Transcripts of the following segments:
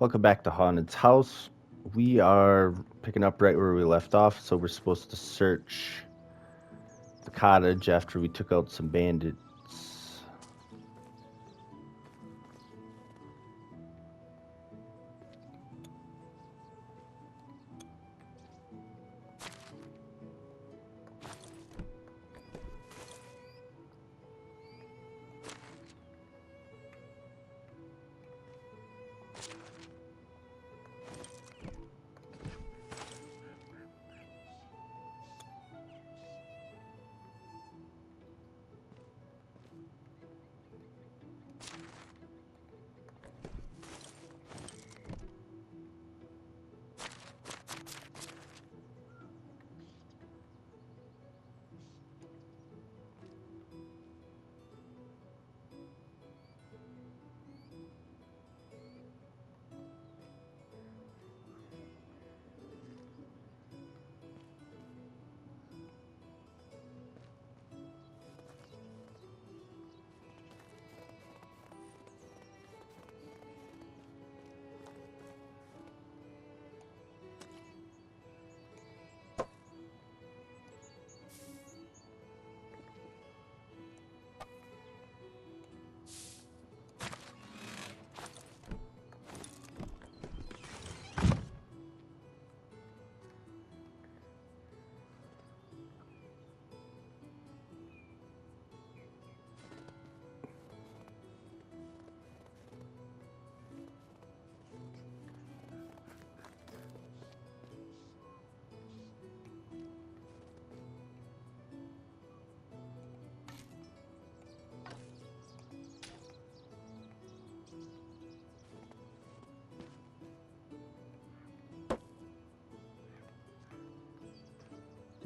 Welcome back to Haunted's House. We are picking up right where we left off, so we're supposed to search the cottage after we took out some bandits.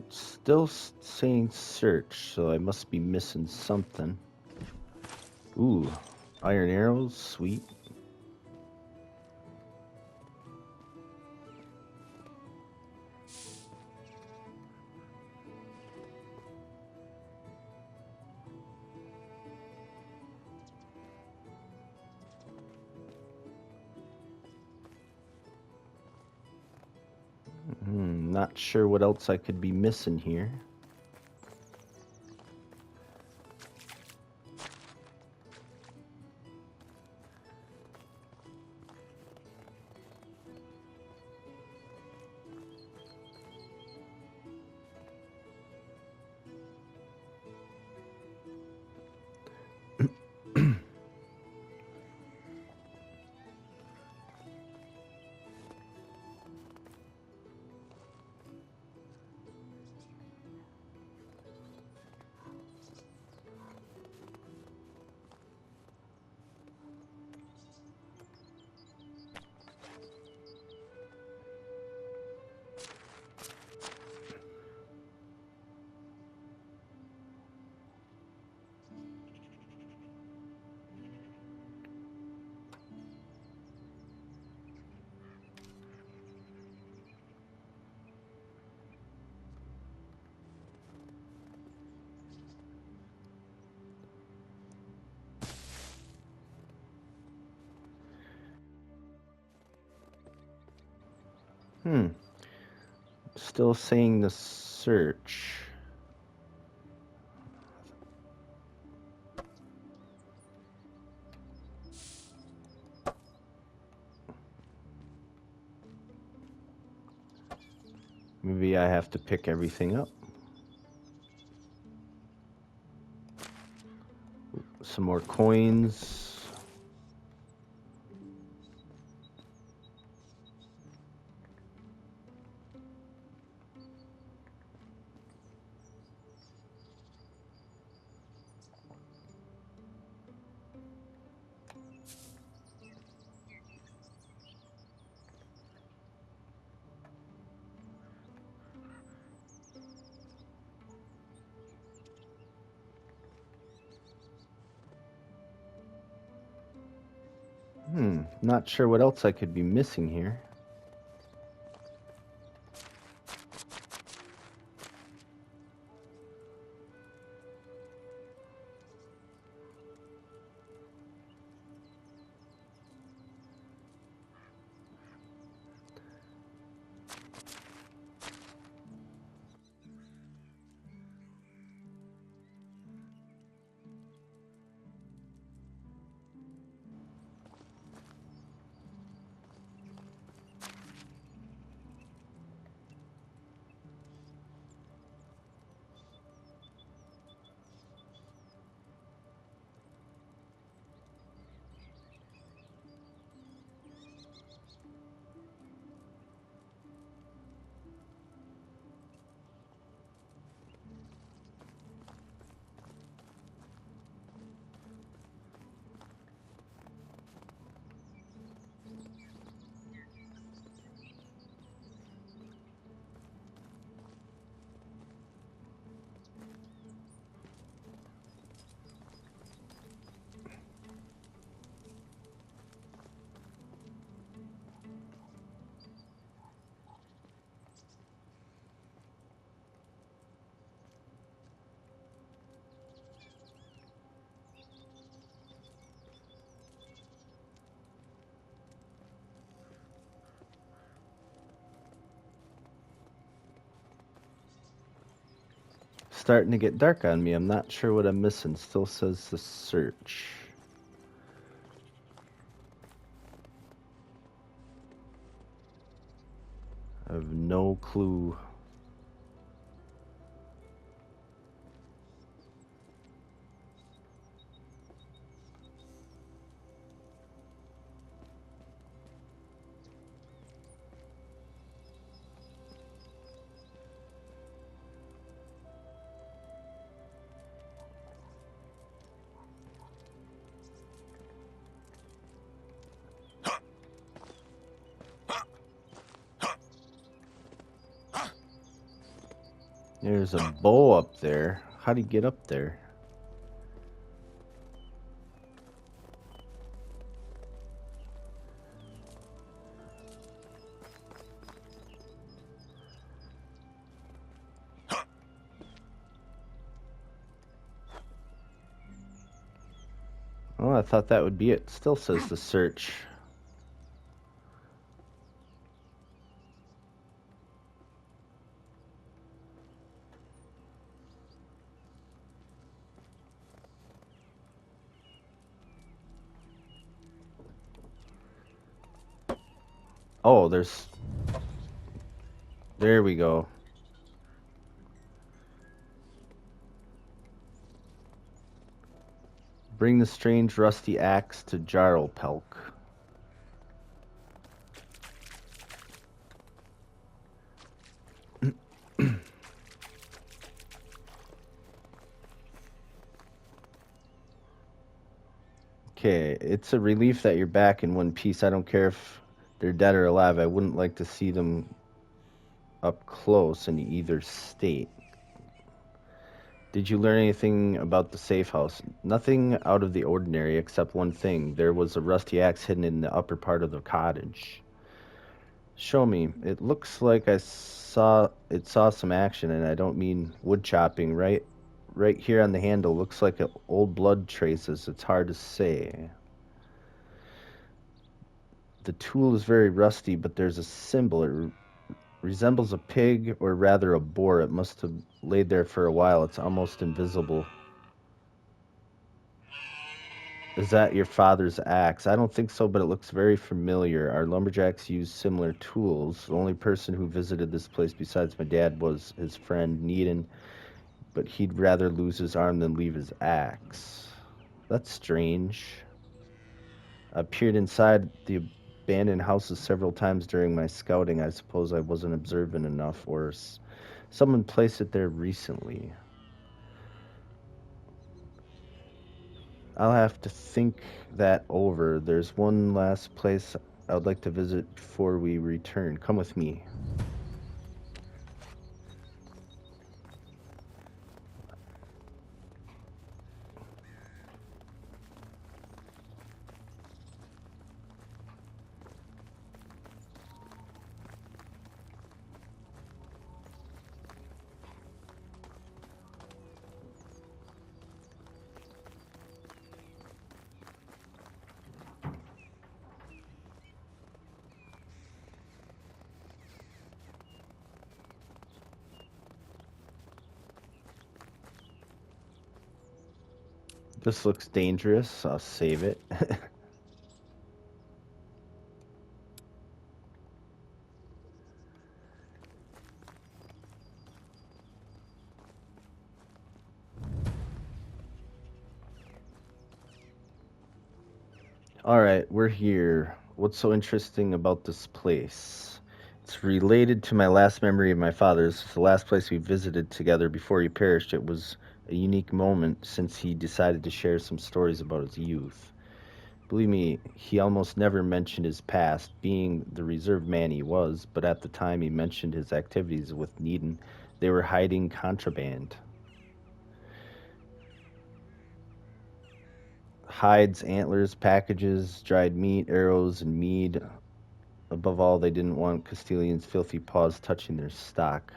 It's still saying search, so I must be missing something. Ooh, iron arrows, sweet. Not sure what else I could be missing here. Still saying the search. Maybe I have to pick everything up. Some more coins. Not sure what else I could be missing here. starting to get dark on me. I'm not sure what I'm missing. Still says the search. I have no clue. There's a bow up there. How do you get up there? Oh, I thought that would be it. Still says the search. Oh, there we go. Bring the strange rusty axe to Jarlpelk. Okay, it's a relief that you're back in one piece. I don't care if they're dead or alive. I wouldn't like to see them up close in either state. Did you learn anything about the safe house? Nothing out of the ordinary except one thing. There was a rusty axe hidden in the upper part of the cottage. Show me. It looks like it saw some action, and I don't mean wood chopping. Right here on the handle looks like old blood traces. It's hard to say. The tool is very rusty, but there's a symbol. It resembles a pig, or rather a boar. It must have laid there for a while. It's almost invisible. Is that your father's axe? I don't think so, but it looks very familiar. Our lumberjacks use similar tools. The only person who visited this place besides my dad was his friend Needon, but he'd rather lose his arm than leave his axe. That's strange. I peered inside the abandoned houses several times during my scouting. I suppose I wasn't observant enough, or someone placed it there recently. I'll have to think that over. There's one last place I would like to visit before we return. Come with me. This looks dangerous. I'll save it. Alright, we're here. What's so interesting about this place? It's related to my last memory of my father's. It's the last place we visited together before he perished. It was a unique moment since he decided to share some stories about his youth. Believe me, he almost never mentioned his past, being the reserved man he was, but at the time he mentioned his activities with Needon. They were hiding contraband. Hides, antlers, packages, dried meat, arrows, and mead. Above all, they didn't want Castilian's filthy paws touching their stock.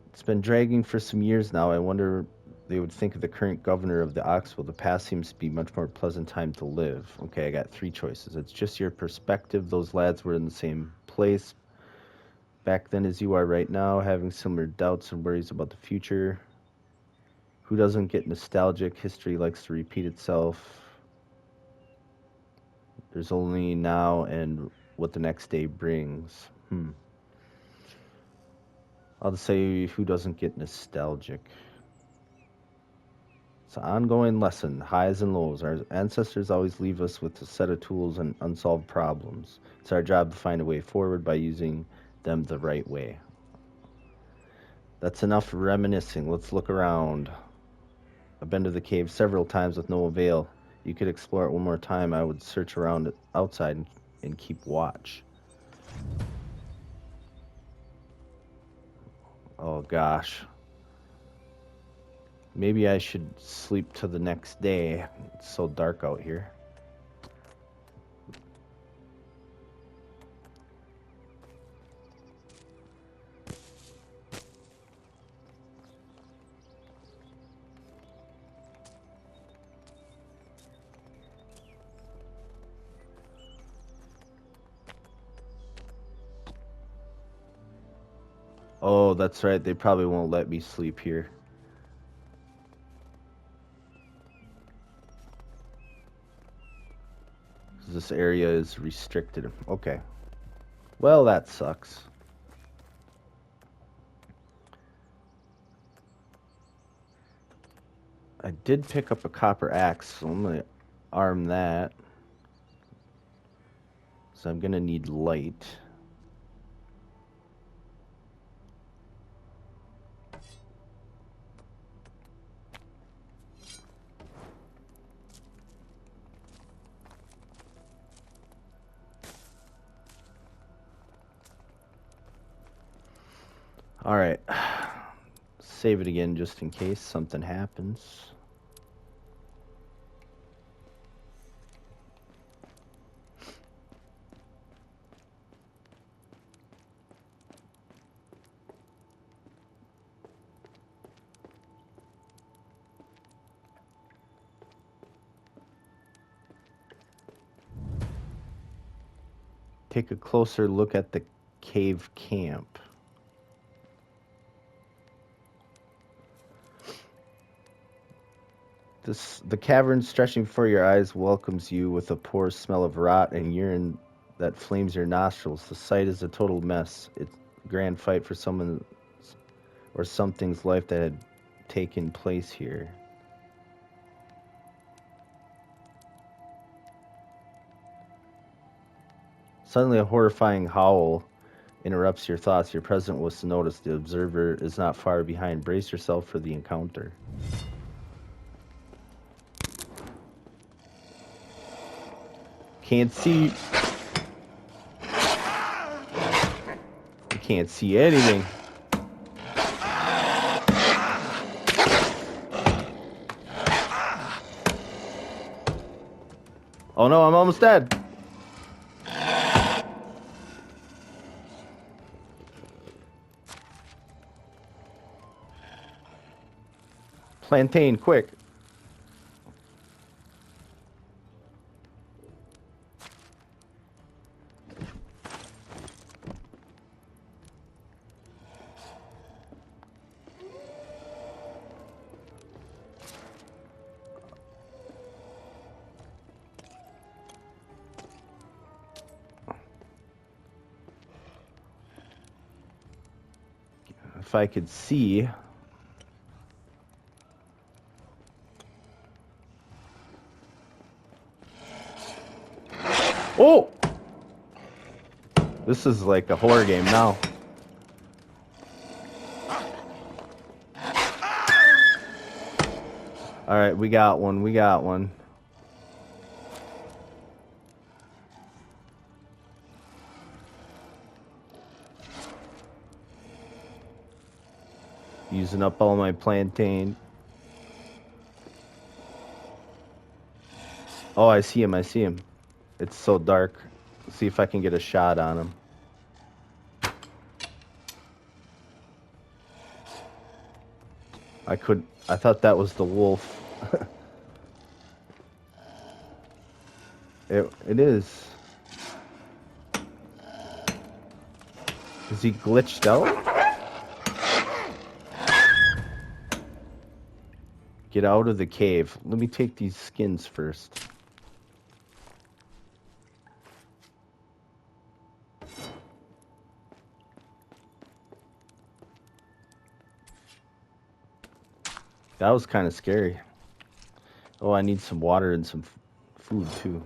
It's been dragging for some years now. I wonder they would think of the current governor of the Oxbow. The past seems to be much more pleasant time to live. Okay, I got 3 choices. It's just your perspective. Those lads were in the same place, Back then as you are right now, having similar doubts and worries about the future. Who doesn't get nostalgic? History likes to repeat itself. There's only now and what the next day brings. I'll just say, who doesn't get nostalgic? It's an ongoing lesson, highs and lows. Our ancestors always leave us with a set of tools and unsolved problems. It's our job to find a way forward by using them the right way. That's enough reminiscing. Let's look around. I've been to the cave several times with no avail. You could explore it one more time. I would search around outside and keep watch. Oh gosh. Maybe I should sleep till the next day. It's so dark out here. Oh, that's right. They probably won't let me sleep here. This area is restricted. Okay. Well, that sucks. I did pick up a copper axe, so I'm going to arm that. So I'm going to need light. All right. Save it again just in case something happens. Take a closer look at the cave camp. The cavern stretching before your eyes welcomes you with a poor smell of rot and urine that flames your nostrils. The sight is a total mess. It's a grand fight for someone's or something's life that had taken place here. Suddenly a horrifying howl interrupts your thoughts. Your present was to notice. The observer is not far behind. Brace yourself for the encounter. Can't see. You can't see anything. Oh no, I'm almost dead. Plantain, quick. If I could see. Oh! This is like a horror game now. Alright, we got one. Using up all my plantain. Oh, I see him. It's so dark. Let's see if I can get a shot on him. I thought that was the wolf. It is. Is he glitched out? Get out of the cave. Let me take these skins first. That was kind of scary. Oh, I need some water and some food too.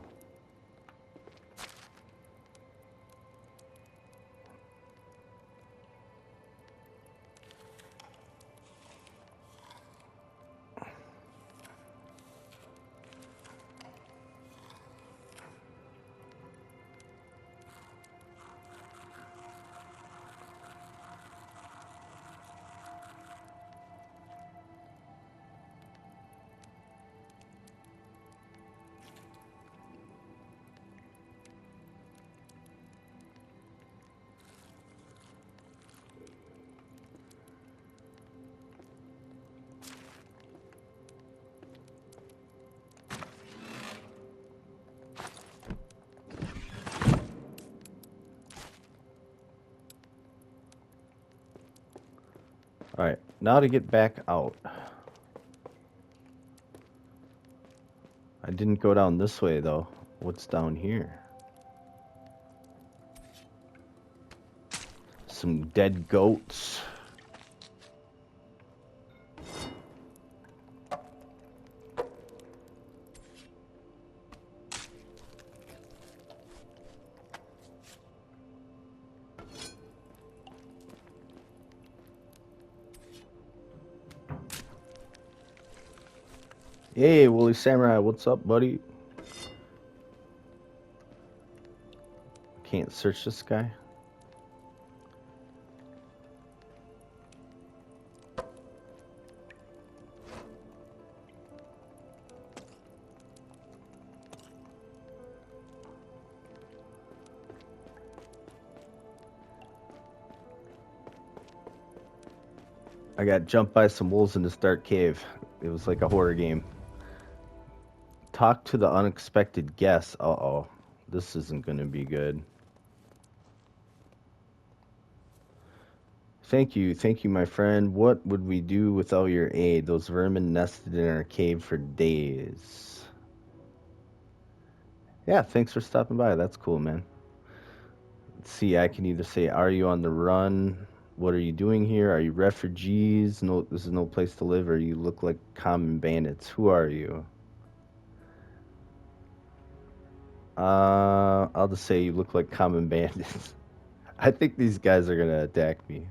Alright, now to get back out. I didn't go down this way though. What's down here? Some dead goats. Hey, Woolly Samurai, what's up, buddy? Can't search this guy. I got jumped by some wolves in this dark cave. It was like a horror game. Talk to the unexpected guest. Uh-oh. This isn't going to be good. Thank you, my friend. What would we do without your aid? Those vermin nested in our cave for days. Yeah, thanks for stopping by. That's cool, man. Let's see, I can either say, are you on the run? What are you doing here? Are you refugees? No, this is no place to live, or you look like common bandits. Who are you? I'll just say you look like common bandits. I think these guys are gonna attack me.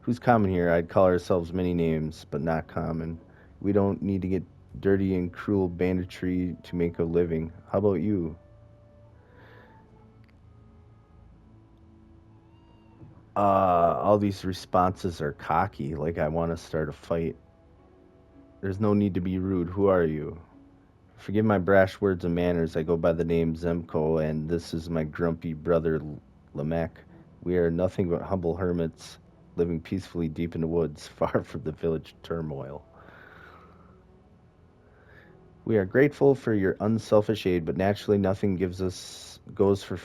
Who's common here? I'd call ourselves many names, but not common. We don't need to get dirty and cruel banditry to make a living. How about you? All these responses are cocky, like I want to start a fight. There's no need to be rude. Who are you? Forgive my brash words and manners. I go by the name Zemko, and this is my grumpy brother Lamech. We are nothing but humble hermits, living peacefully deep in the woods, far from the village turmoil. We are grateful for your unselfish aid, but naturally nothing goes for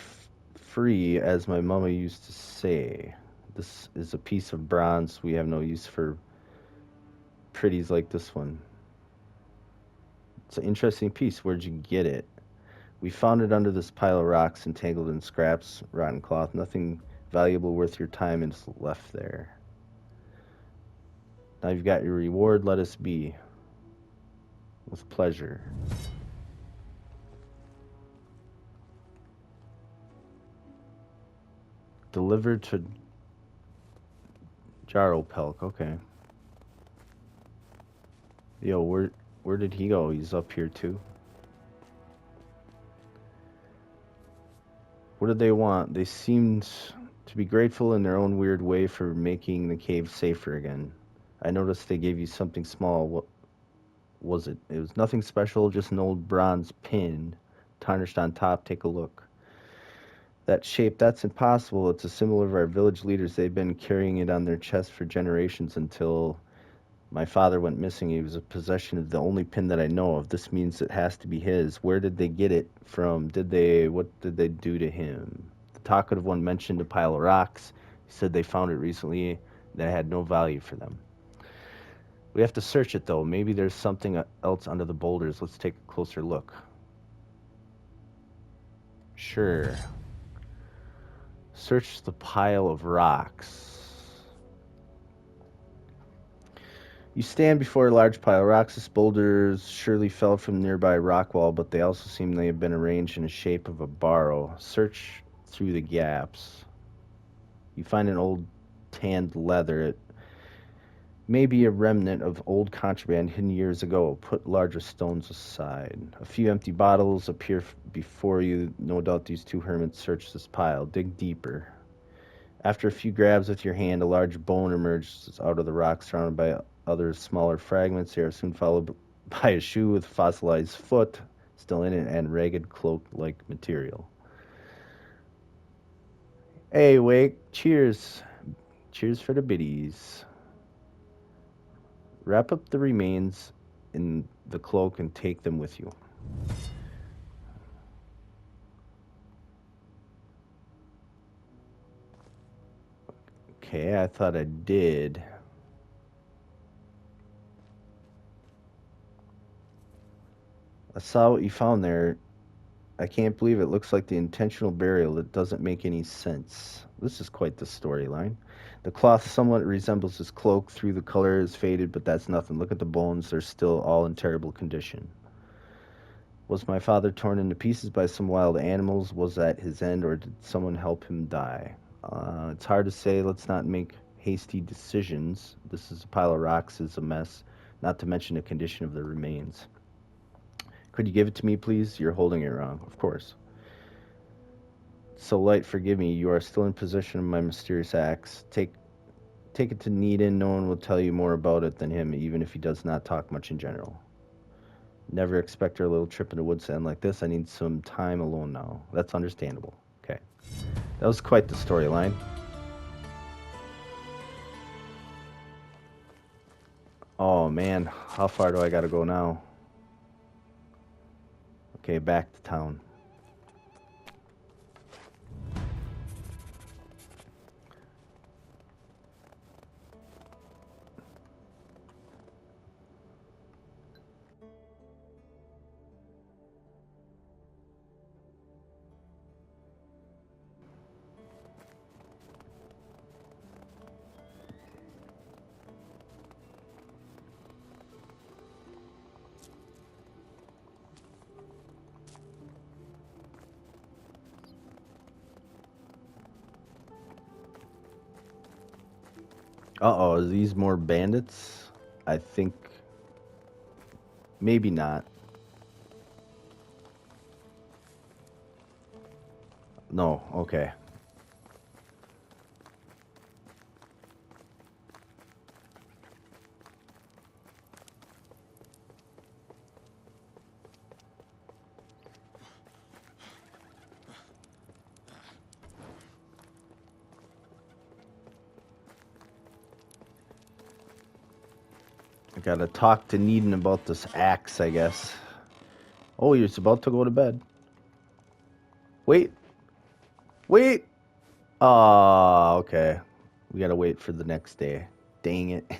free, as my mama used to say. This is a piece of bronze. We have no use for pretties like this one. It's an interesting piece. Where'd you get it? We found it under this pile of rocks, entangled in scraps, rotten cloth. Nothing valuable worth your time is left there. Now you've got your reward. Let us be. With pleasure. Delivered to Jaropelk. Okay. Yo, where did he go? He's up here too. What did they want? They seemed to be grateful in their own weird way for making the cave safer again. I noticed they gave you something small. What was it? It was nothing special, just an old bronze pin tarnished on top. Take a look. That shape, that's impossible. It's a symbol of our village leaders. They've been carrying it on their chest for generations until my father went missing. He was a possession of the only pin that I know of. This means it has to be his. Where did they get it from? What did they do to him? The talkative one mentioned a pile of rocks. He Said they found it recently that had no value for them. We have to search it, though. Maybe there's something else under the boulders. Let's take a closer look. Sure. Search the pile of rocks. You stand before a large pile of rocks. These boulders surely fell from a nearby rock wall, but they also seem they have been arranged in the shape of a barrow. Search through the gaps. You find an old tanned leather. It may be a remnant of old contraband hidden years ago. Put larger stones aside. A few empty bottles appear before you. No doubt these two hermits searched this pile. Dig deeper. After a few grabs with your hand, a large bone emerges out of the rock, surrounded by other smaller fragments. They are soon followed by a shoe with fossilized foot still in it and ragged cloak-like material. Hey, Wake, cheers. Cheers for the biddies. Wrap up the remains in the cloak and take them with you. Okay, I thought I did. I saw what you found there. I can't believe it. Looks like the intentional burial. It doesn't make any sense. This is quite the storyline. The cloth somewhat resembles his cloak. Through the color is faded, but that's nothing. Look at the bones. They're still all in terrible condition. Was my father torn into pieces by some wild animals? Was that his end, or did someone help him die? It's hard to say. Let's not make hasty decisions. This is a pile of rocks. It's a mess, not to mention the condition of the remains. Could you give it to me, please? You're holding it wrong, of course. So light, forgive me. You are still in possession of my mysterious axe. Take it to Needham. No one will tell you more about it than him, even if he does not talk much in general. Never expect our little trip in the woods to end like this. I need some time alone now. That's understandable. Okay. That was quite the storyline. Oh, man. How far do I gotta go now? Okay, back to town. Uh-oh, are these more bandits? I think... maybe not. No, okay. I gotta talk to Needham about this axe, I guess. Oh, you're about to go to bed. Wait. Wait! Ah, okay. We gotta wait for the next day. Dang it.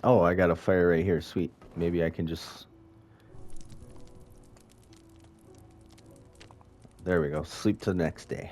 Oh, I got a fire right here. Sweet. Maybe I can just... there we go. Sleep till the next day.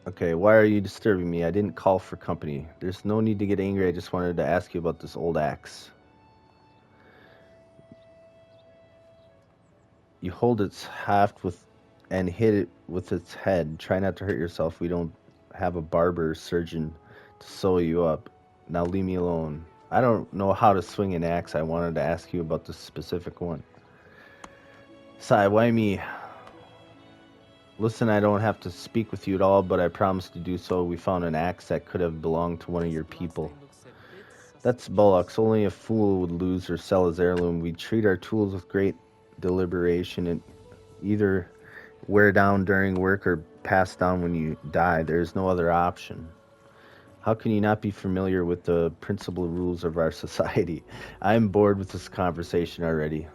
Okay, why are you disturbing me? I didn't call for company. There's no need to get angry. I just wanted to ask you about this old axe. You hold its haft with and hit it with its head. Try not to hurt yourself. We don't have a barber or surgeon to sew you up. Now leave me alone. I don't know how to swing an axe. I wanted to ask you about this specific one. Sai, why me? Listen, I don't have to speak with you at all, but I promised to do so. We found an axe that could have belonged to one of your people. That's bollocks. Only a fool would lose or sell his heirloom. We treat our tools with great deliberation and either wear down during work or pass down when you die. There is no other option. How can you not be familiar with the principal rules of our society? I am bored with this conversation already.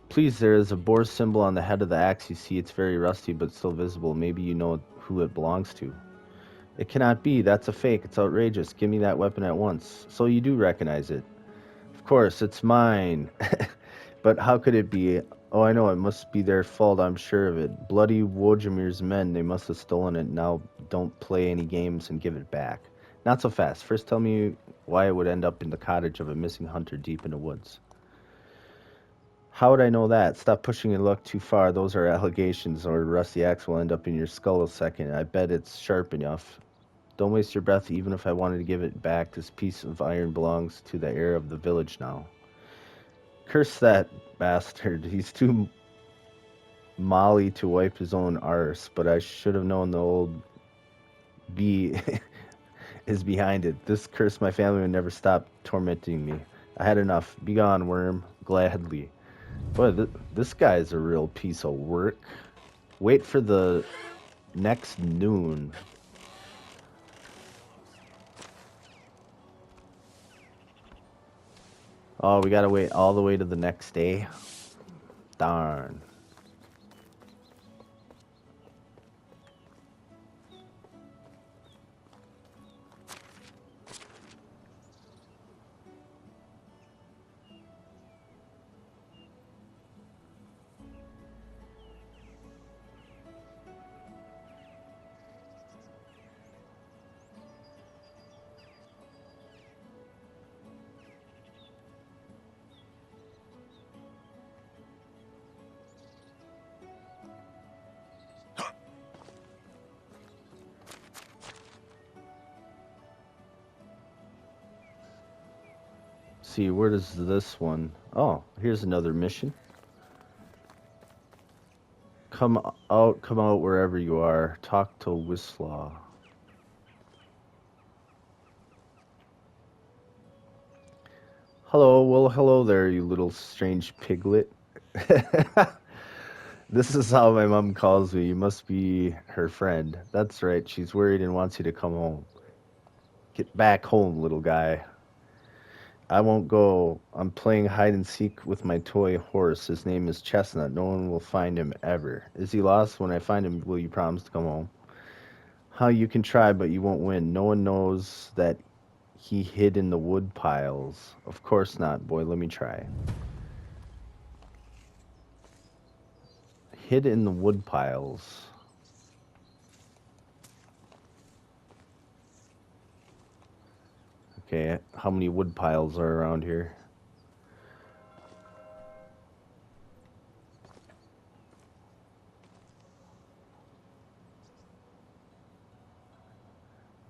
Please, there is a boar symbol on the head of the axe. You see, it's very rusty but still visible. Maybe you know who it belongs to. It cannot be. That's a fake. It's outrageous. Give me that weapon at once. So you do recognize it. Of course, it's mine. But how could it be? Oh, I know. It must be their fault. I'm sure of it. Bloody Wojamir's men. They must have stolen it. Now don't play any games and give it back. Not so fast. First tell me why it would end up in the cottage of a missing hunter deep in the woods. How would I know that? Stop pushing your luck too far. Those are allegations, or rusty axe will end up in your skull a second. I bet it's sharp enough. Don't waste your breath. Even if I wanted to give it back, this piece of iron belongs to the heir of the village now. Curse that bastard. He's too molly to wipe his own arse, but I should have known the old bee is behind it. This curse my family would never stop tormenting me. I had enough. Begone, worm. Gladly. Boy, this guy's a real piece of work. Wait for the next noon. Oh, we gotta wait all the way to the next day. Darn. See, where does this one? Oh, here's another mission. Come out wherever you are. Talk to Whistlaw. Hello, well, hello there, you little strange piglet. This is how my mom calls me. You must be her friend. That's right, she's worried and wants you to come home. Get back home, little guy. I won't go. I'm playing hide and seek with my toy horse. His name is Chestnut. No one will find him ever. Is he lost? When I find him, will you promise to come home? How you can try, but you won't win. No one knows that he hid in the wood piles. Of course not, boy. Let me try. Hid in the wood piles. Okay, how many wood piles are around here?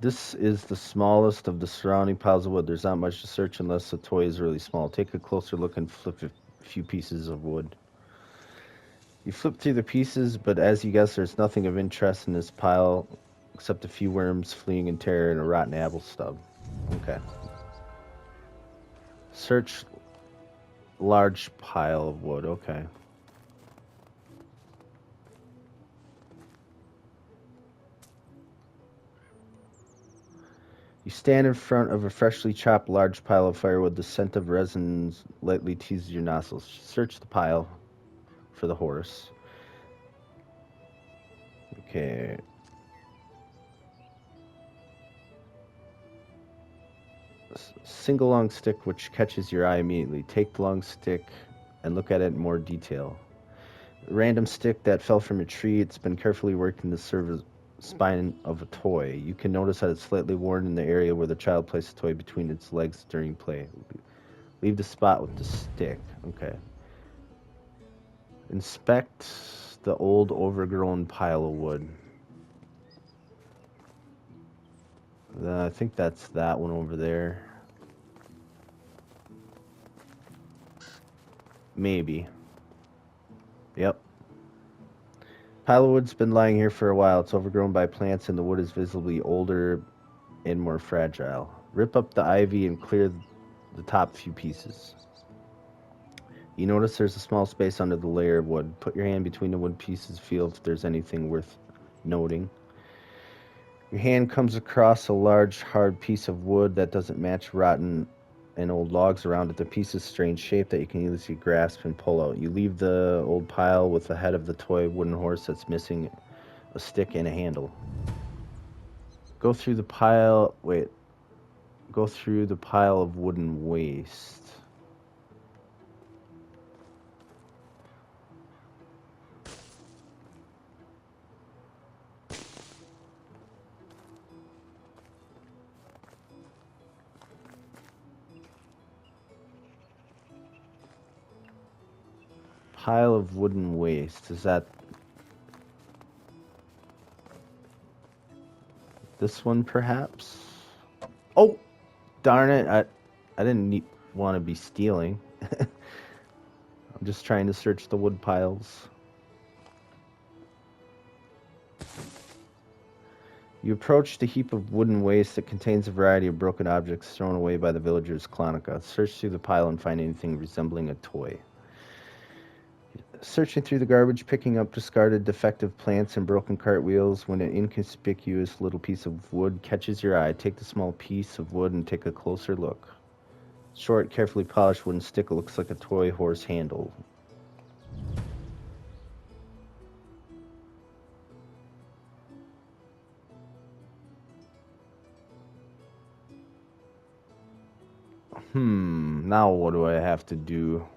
This is the smallest of the surrounding piles of wood. There's not much to search unless the toy is really small. Take a closer look and flip a few pieces of wood. You flip through the pieces, but as you guess, there's nothing of interest in this pile except a few worms fleeing in terror and a rotten apple stub. Okay. Search large pile of wood. Okay. You stand in front of a freshly chopped large pile of firewood. The scent of resins lightly teases your nostrils. Search the pile for the horse. Okay. Single long stick which catches your eye immediately. Take the long stick and look at it in more detail. Random stick that fell from a tree. It's been carefully worked in the spine of a toy. You can notice that it's slightly worn in the area where the child placed the toy between its legs during play. Leave the spot with the stick. Okay. Inspect the old overgrown pile of wood. I think that's that one over there. Maybe. Yep. Pile of wood's been lying here for a while. It's overgrown by plants and the wood is visibly older and more fragile. Rip up the ivy and clear the top few pieces. You notice there's a small space under the layer of wood. Put your hand between the wood pieces, feel if there's anything worth noting. Your hand comes across a large, hard piece of wood that doesn't match rotten and old logs around it. The piece is strange shape that you can easily grasp and pull out. You leave the old pile with the head of the toy wooden horse that's missing a stick and a handle. Go through the pile of wooden waste. Pile of wooden waste. Is that this one, perhaps? Oh, darn it! I didn't want to be stealing. I'm just trying to search the wood piles. You approach the heap of wooden waste that contains a variety of broken objects thrown away by the villagers' Klonika. Search through the pile and find anything resembling a toy. Searching through the garbage, picking up discarded defective plants and broken cartwheels. When an inconspicuous little piece of wood catches your eye, take the small piece of wood and take a closer look. Short, carefully polished wooden stick looks like a toy horse handle. Now what do I have to do?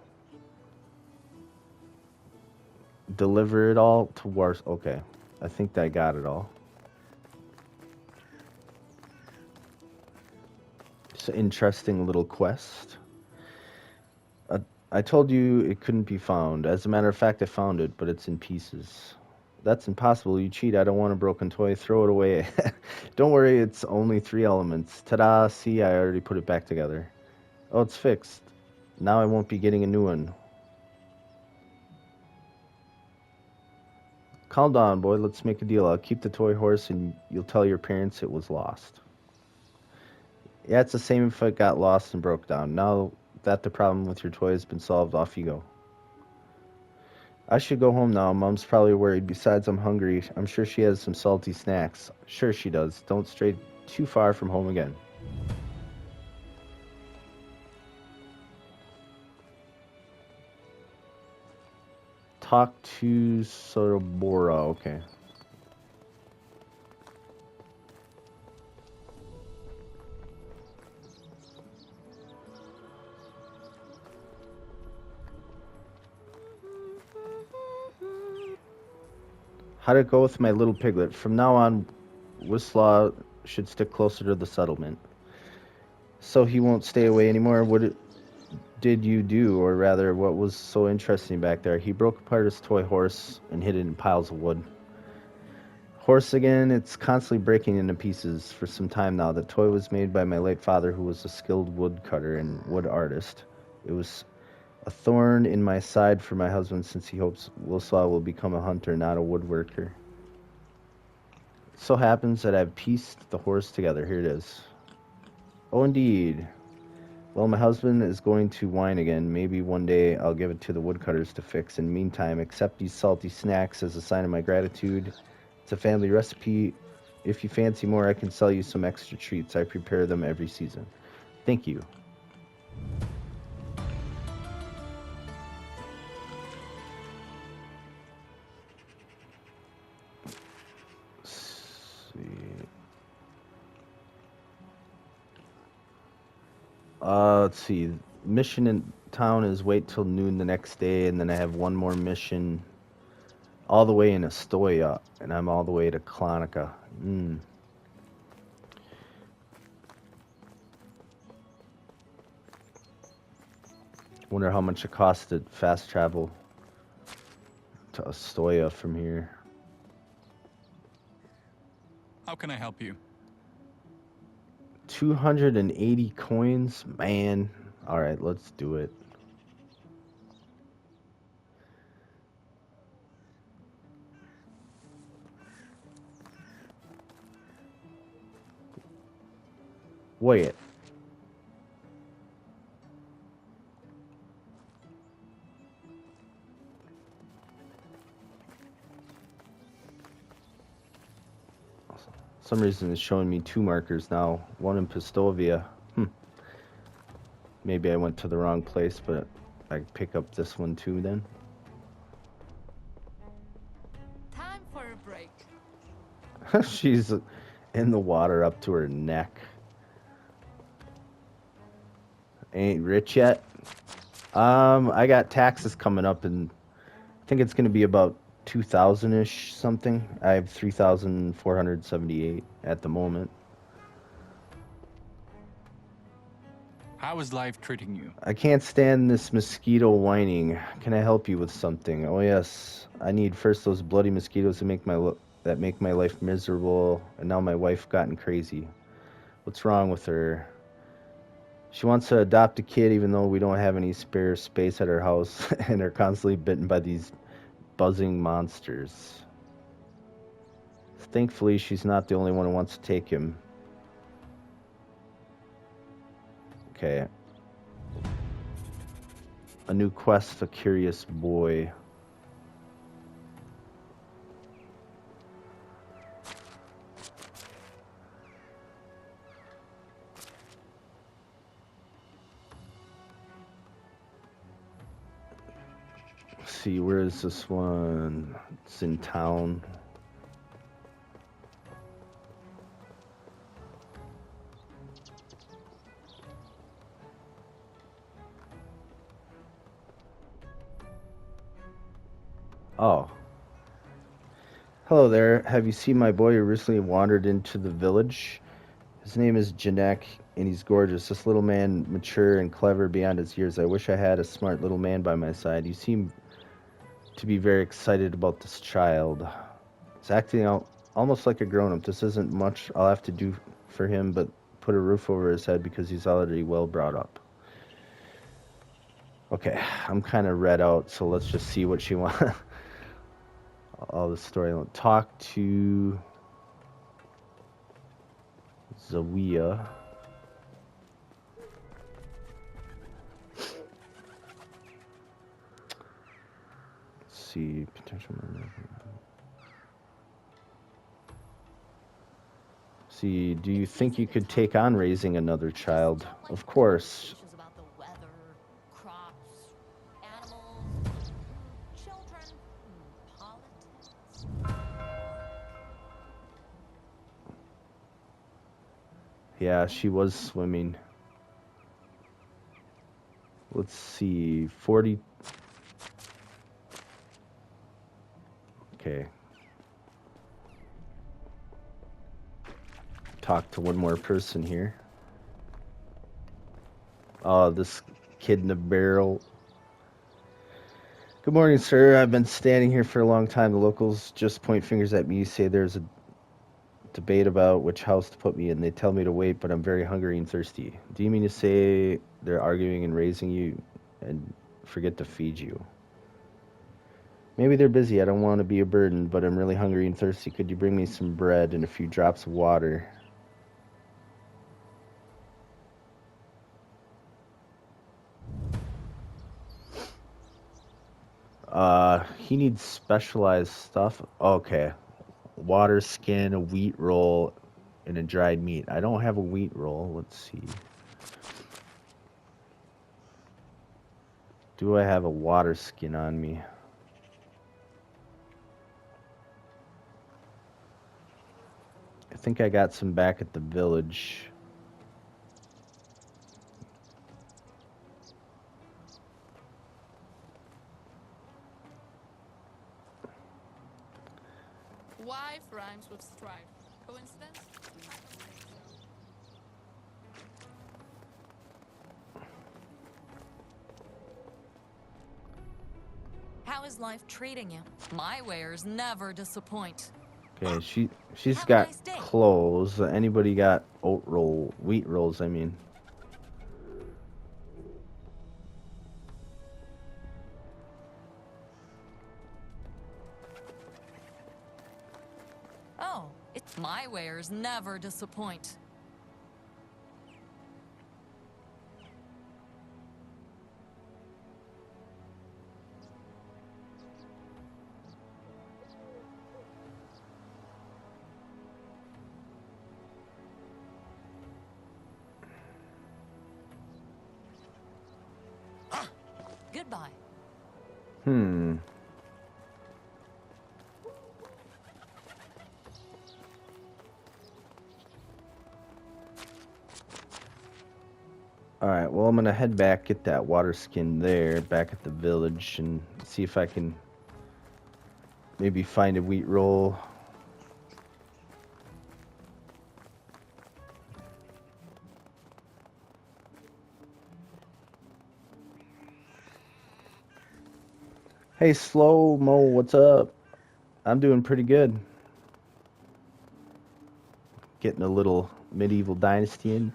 Deliver it all to Wars. Okay, I think I got it all. It's an interesting little quest. I told you it couldn't be found. As a matter of fact, I found it, but it's in pieces. That's impossible. You cheat. I don't want a broken toy. Throw it away. Don't worry, it's only 3 elements. Ta-da! See, I already put it back together. Oh, it's fixed. Now I won't be getting a new one. Calm down, boy. Let's make a deal. I'll keep the toy horse and you'll tell your parents it was lost. Yeah, it's the same if it got lost and broke down. Now that the problem with your toy has been solved, off you go. I should go home now. Mom's probably worried. Besides, I'm hungry. I'm sure she has some salty snacks. Sure she does. Don't stray too far from home again. Talk to Sorobora. Okay. How'd it go with my little piglet? From now on, Wislaw should stick closer to the settlement. So he won't stay away anymore? Did you do, or rather, what was so interesting back there? He broke apart his toy horse and hid it in piles of wood. Horse again, it's constantly breaking into pieces for some time now. The toy was made by my late father, who was a skilled woodcutter and wood artist. It was a thorn in my side for my husband, since he hopes Wislaw will become a hunter, not a woodworker. It so happens that I've pieced the horse together. Here it is. Oh, indeed. Well, my husband is going to whine again. Maybe one day I'll give it to the woodcutters to fix. In the meantime, accept these salty snacks as a sign of my gratitude. It's a family recipe. If you fancy more, I can sell you some extra treats. I prepare them every season. Thank you. Let's see. Mission in town is wait till noon the next day, and then I have one more mission all the way in Astoya, and I'm all the way to Klonica. Wonder how much it costs to fast travel to Astoya from here. How can I help you? 280 coins? Man. Alright, let's do it. Wait. For some reason it's showing me 2 markers now. One in Pistovia. Maybe I went to the wrong place, but I can pick up this one too then. Time for a break. She's in the water up to her neck. Ain't rich yet. I got taxes coming up, and I think it's gonna be about 2,000-ish something. I have 3,478 at the moment. How is life treating you? I can't stand this mosquito whining. Can I help you with something? Oh yes, I need first those bloody mosquitoes that make my life miserable, and now my wife gotten crazy. What's wrong with her? She wants to adopt a kid even though we don't have any spare space at our house and are constantly bitten by these buzzing monsters. Thankfully, she's not the only one who wants to take him. Okay. A new quest, a curious boy. Let's see, where is this one? It's in town. Oh. Hello there. Have you seen my boy who recently wandered into the village? His name is Janek, and he's gorgeous. This little man, mature and clever beyond his years. I wish I had a smart little man by my side. You seem to be very excited about this child. He's acting out almost like a grown-up. This isn't much I'll have to do for him, but put a roof over his head because he's already well brought up. Okay, I'm kind of read out, so let's just see what she wants. All the story. Talk to Zawia. Let's see, potential. See, do you think you could take on raising another child? Of course. About the weather, crops, animals, children, politics. Yeah, she was swimming. Let's see, 40. Okay. Talk to one more person here. This kid in a barrel. Good morning, sir. I've been standing here for a long time. The locals just point fingers at me, say there's a debate about which house to put me in. They tell me to wait, but I'm very hungry and thirsty. Do you mean to say they're arguing and raising you and forget to feed you? Maybe they're busy. I don't want to be a burden, but I'm really hungry and thirsty. Could you bring me some bread and a few drops of water? He needs specialized stuff. Okay. Water, skin, a wheat roll, and a dried meat. I don't have a wheat roll. Let's see. Do I have a water skin on me? I think I got some back at the village. Wife rhymes with strife. Coincidence? I don't think so. How is life treating you? My wares never disappoint. Okay, she's Have a got nice day. clothes. Anybody got wheat rolls, I mean. Oh, it's my wares never disappoint. Goodbye. Hmm. Alright, well, I'm gonna head back, get that water skin there, back at the village, and see if I can maybe find a wheat roll. Hey, Slow Mo, what's up? I'm doing pretty good. Getting a little medieval Dynasty in.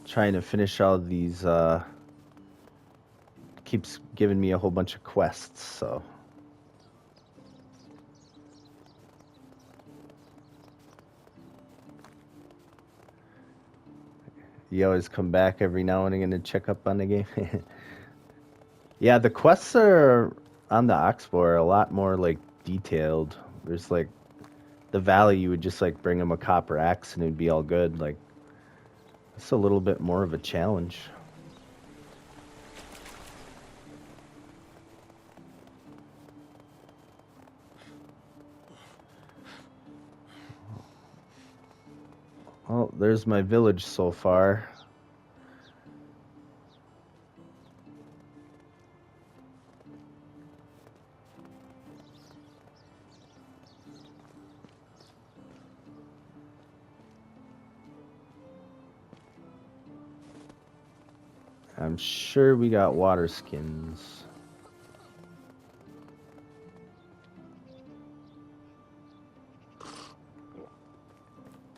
Trying to finish all these, keeps giving me a whole bunch of quests, so. You always come back every now and again to check up on the game. Yeah, the quests are on the oxbow are a lot more like detailed. There's like the valley, you would just like bring him a copper axe and it'd be all good. Like it's a little bit more of a challenge. Well, there's my village so far. I'm sure we got water skins.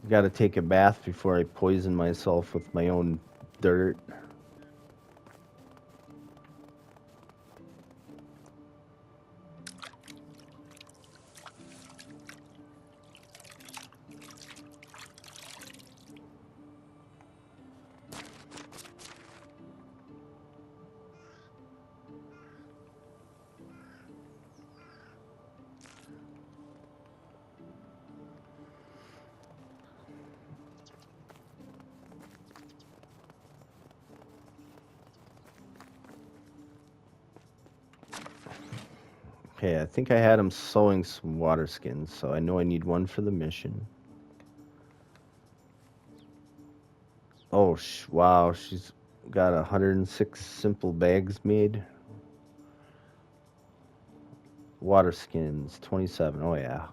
Got to take a bath before I poison myself with my own dirt. Okay, I think I had him sewing some water skins, so I know I need one for the mission. Oh, wow, she's got 106 simple bags made. Water skins, 27. Oh, yeah.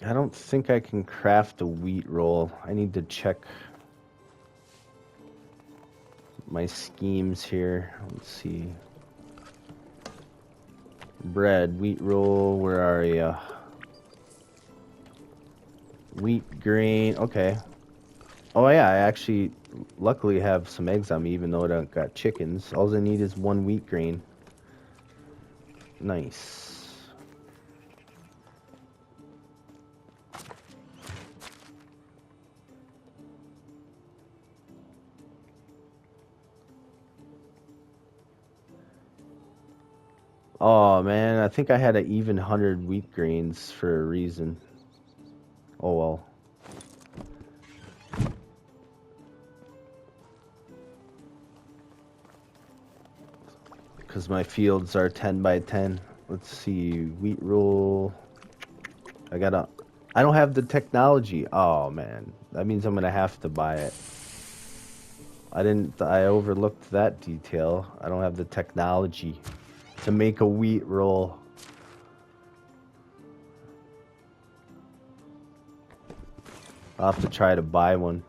I don't think I can craft a wheat roll. I need to check my schemes here. Let's see. Bread, wheat roll, where are you? Wheat grain, okay. Oh yeah, I actually luckily have some eggs on me even though I don't got chickens. All I need is one wheat grain. Nice. Oh man, I think I had an even 100 wheat grains for a reason. Oh well. Because my fields are 10 by 10. Let's see, wheat roll. I don't have the technology. Oh man, that means I'm gonna have to buy it. I overlooked that detail. I don't have the technology to make a wheat roll. I'll have to try to buy one.